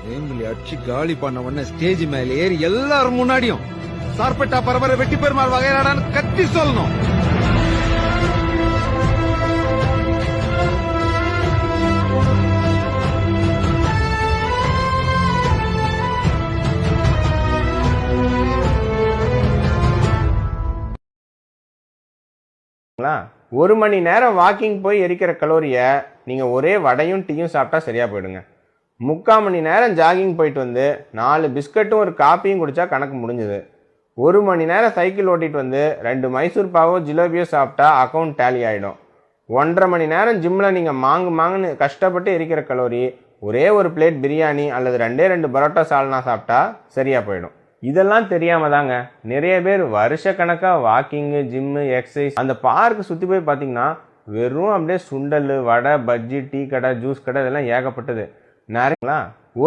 Family அடிச்சு காலி பண்ண உடனே ஸ்டேஜ் மேல ஏறி எல்லாரும் முன்னாடியும் சார்பட்டா பரபர வெட்டி பெருமாள் வகையாடான்னு கத்தி சொல்லணும். ஒரு மணி நேரம் வாக்கிங் போய் எரிக்கிற கலோரியை நீங்கள் ஒரே வடையும் டீயும் சாப்பிட்டா சரியாக போயிடுங்க. 3/4 மணி நேரம் ஜாகிங் போயிட்டு வந்து 4 பிஸ்கட்டும் ஒரு காப்பியும் குடித்தா கணக்கு முடிஞ்சுது. 1 மணி நேரம் சைக்கிள் ஓட்டிட்டு வந்து 2 மைசூர் பாவோ ஜிலேபியோ சாப்பிட்டா அக்கௌண்ட் டேலி ஆகிடும். 1.5 மணி நேரம் ஜிம்மில் நீங்கள் மாங்குன்னு கஷ்டப்பட்டு எரிக்கிற கலோரி ஒரே ஒரு பிளேட் பிரியாணி அல்லது 2 பரோட்டா சால்னா சாப்பிட்டா சரியாக போயிடும். இதெல்லாம் தெரியாம தாங்க நிறைய பேர் வருஷ கணக்காக வாக்கிங்கு ஜிம்மு எக்ஸசைஸ் அந்த பார்க்கு சுற்றி போய் பார்த்தீங்கன்னா வெறும் அப்படியே சுண்டல் வடை பஜ்ஜி டீ கடை ஜூஸ் கடை இதெல்லாம் ஏகப்பட்டது. நிறையா